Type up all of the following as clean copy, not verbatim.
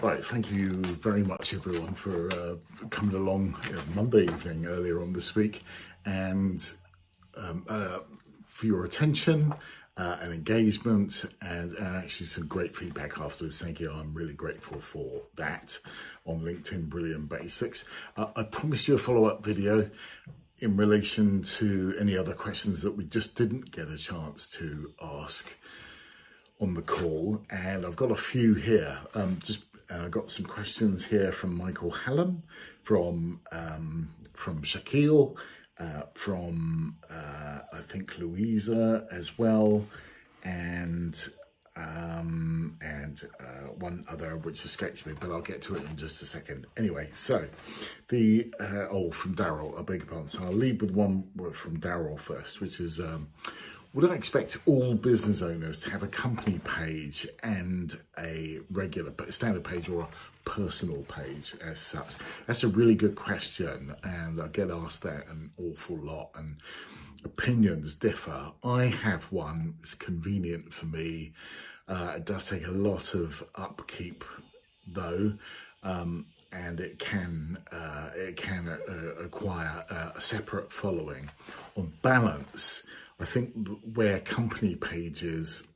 Right, thank you very much everyone for coming along Monday evening earlier on this week, and for your attention and engagement and actually some great feedback afterwards. Thank you, I'm really grateful for that on LinkedIn Brilliant Basics. I promised you a follow-up video in relation to any other questions that we just didn't get a chance to ask on the call, and I've got a few here. I got some questions here from Michael Hallam, from Shaquille, from I think Louisa as well, and one other which escapes me, but I'll get to it in just a second. Anyway, so the from Daryl, I beg your pardon. So I'll lead with one from Daryl first, which is would I expect all business owners to have a company page and a regular standard page or a personal page as such? That's a really good question, and I get asked that an awful lot, and opinions differ. I have one. It's convenient for me. It does take a lot of upkeep though, and it can acquire a separate following. On balance, I think where company pages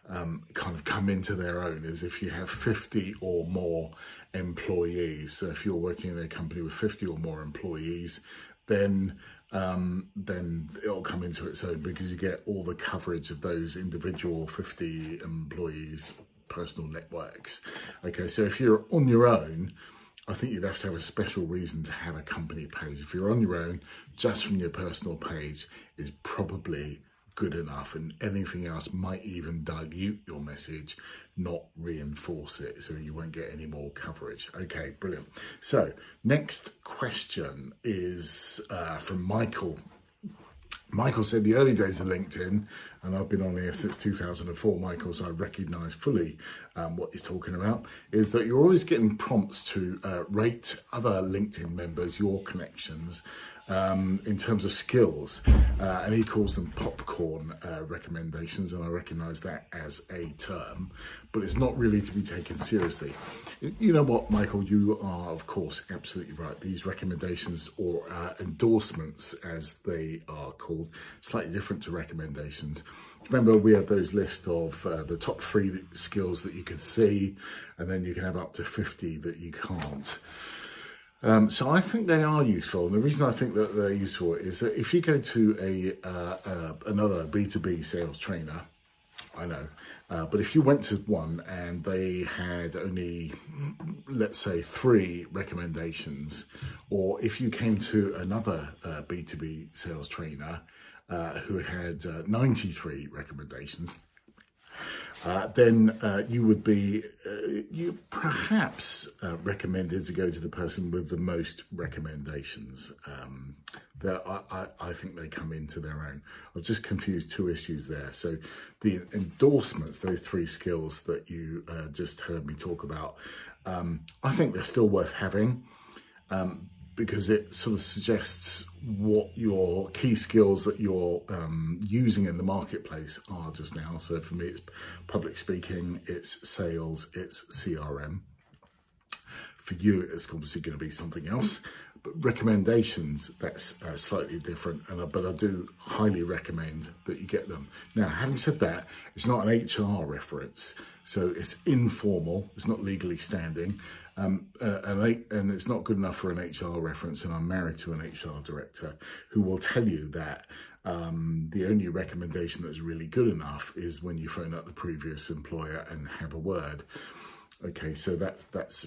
kind of come into their own is if you have 50 or more employees. So if you're working in a company with 50 or more employees, then it'll come into its own, because you get all the coverage of those individual 50 employees' personal networks. Okay, so if you're on your own, I think you'd have to have a special reason to have a company page. If you're on your own, just from your personal page is probably good enough, and anything else might even dilute your message, not reinforce it, so you won't get any more coverage. Okay, brilliant. So next question is from Michael. Michael said the early days of LinkedIn, and I've been on here since 2004, Michael, so I recognise fully what he's talking about, is that you're always getting prompts to rate other LinkedIn members, your connections, in terms of skills, and he calls them popcorn recommendations, and I recognise that as a term, but it's not really to be taken seriously. You know what, Michael, you are of course absolutely right. These recommendations, or endorsements as they are called, slightly different to recommendations. Remember, we had those list of the top 3 skills that you could see, and then you can have up to 50 that you can't. So I think they are useful, and the reason I think that they're useful is that if you go to another B2B sales trainer, I know, but if you went to one and they had only, let's say, 3 recommendations, or if you came to another B2B sales trainer who had 93 recommendations, then you would be perhaps recommended to go to the person with the most recommendations. I think they come into their own. I've just confused 2 issues there. So the endorsements, those 3 skills that you just heard me talk about, I think they're still worth having, because it sort of suggests what your key skills that you're using in the marketplace are just now. So for me, it's public speaking, it's sales, it's CRM. For you, it's obviously going to be something else. But recommendations, that's slightly different, but I do highly recommend that you get them. Now, having said that, it's not an HR reference, so it's informal, it's not legally standing, and it's not good enough for an HR reference, and I'm married to an HR director who will tell you that the only recommendation that's really good enough is when you phone up the previous employer and have a word. Okay, so that's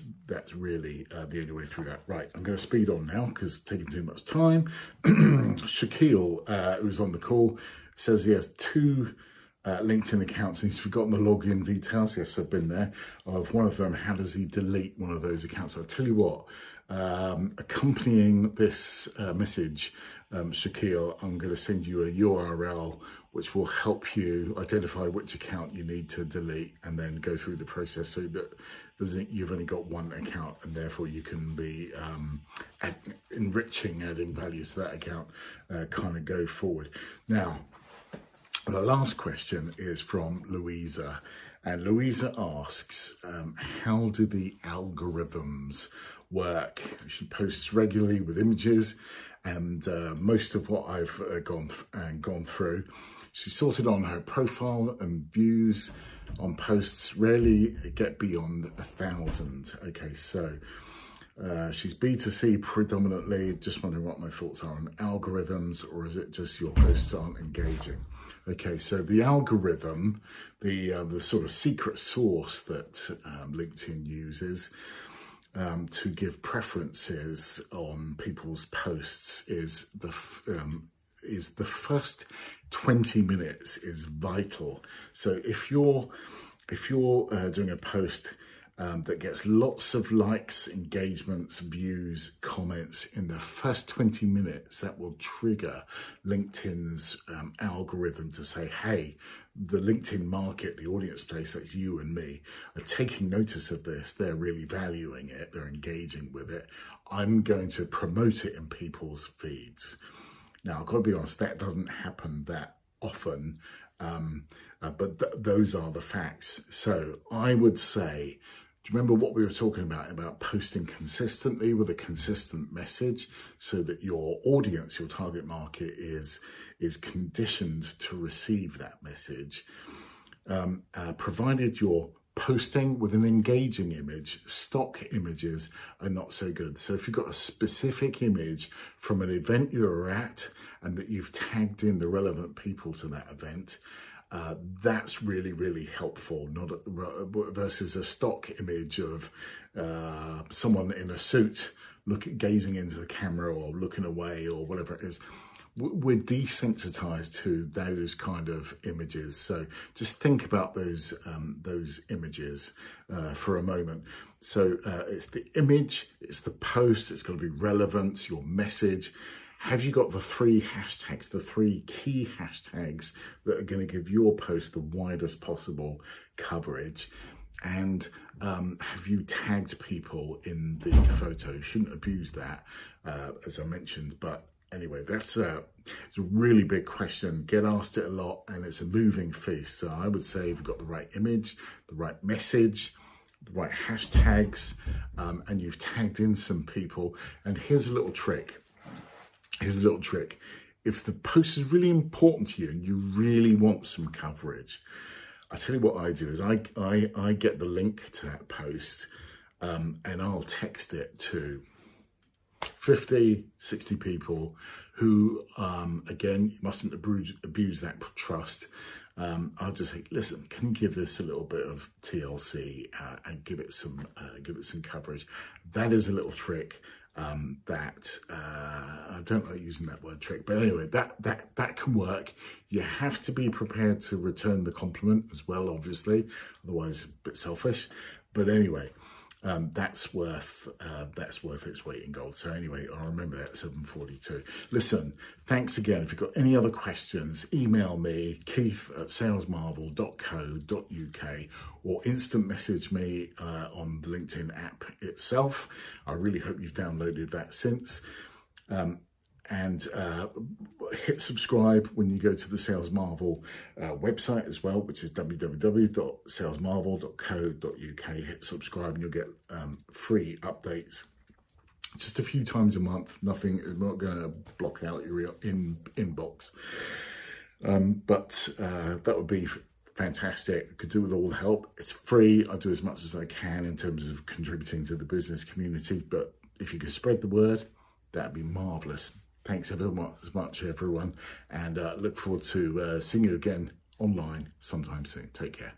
really the only way through that. Right, I'm going to speed on now because it's taking too much time. Shaquille, who's on the call, says he has 2 LinkedIn accounts and he's forgotten the login details. Yes, I've been there. Of one of them, how does he delete one of those accounts? I'll tell you what, accompanying this message, Shaquille, I'm going to send you a URL which will help you identify which account you need to delete, and then go through the process so that you've only got 1 account, and therefore you can be enriching, adding value to that account, kind of go forward. Now, the last question is from Louisa, and Louisa asks, how do the algorithms work. She posts regularly with images, and most of what I've gone through, she sorted on her profile, and views on posts rarely get beyond 1,000. Okay, so she's B2C predominantly. Just wondering what my thoughts are on algorithms, or is it just your posts aren't engaging? Okay, so the algorithm, the sort of secret sauce that LinkedIn uses to give preferences on people's posts is the first 20 minutes is vital. So if you're doing a post that gets lots of likes, engagements, views, comments in the first 20 minutes, that will trigger LinkedIn's algorithm to say, hey, the LinkedIn market, the audience place, that's you and me, are taking notice of this. They're really valuing it. They're engaging with it. I'm going to promote it in people's feeds. Now, I've got to be honest, that doesn't happen that often, but those are the facts. So I would say, do you remember what we were talking about posting consistently with a consistent message so that your audience, your target market is conditioned to receive that message, provided you're posting with an engaging image. Stock images are not so good. So if you've got a specific image from an event you're at and that you've tagged in the relevant people to that event, that's really, really helpful, versus a stock image of someone in a suit gazing into the camera or looking away or whatever it is. We're desensitized to those kind of images. So just think about those images for a moment. So it's the image, it's the post, it's got to be relevant, your message. Have you got the 3 hashtags, the 3 key hashtags that are going to give your post the widest possible coverage? And have you tagged people in the photo? You shouldn't abuse that, as I mentioned, but anyway, it's a really big question. Get asked it a lot, and it's a moving feast. So I would say if you've got the right image, the right message, the right hashtags, and you've tagged in some people. And here's a little trick. If the post is really important to you and you really want some coverage, I tell you what I do is I get the link to that post, and I'll text it to 50, 60 people who, again, you mustn't abuse that trust. I'll just say, listen, can you give this a little bit of TLC and give it some coverage? That is a little trick that I don't like using that word trick, but anyway, that can work. You have to be prepared to return the compliment as well, obviously, otherwise a bit selfish. But anyway, that's worth its weight in gold. So anyway, I remember that 742. Listen, thanks again. If you've got any other questions, email me, keith@salesmarvel.co.uk, or instant message me on the LinkedIn app itself. I really hope you've downloaded that since. And hit subscribe when you go to the Sales Marvel website as well, which is www.salesmarvel.co.uk. Hit subscribe and you'll get free updates just a few times a month. Nothing is not going to block out your inbox, but that would be fantastic. I could do with all the help. It's free. I do as much as I can in terms of contributing to the business community, but if you could spread the word, that'd be marvelous. Thanks ever much, everyone, and look forward to seeing you again online sometime soon. Take care.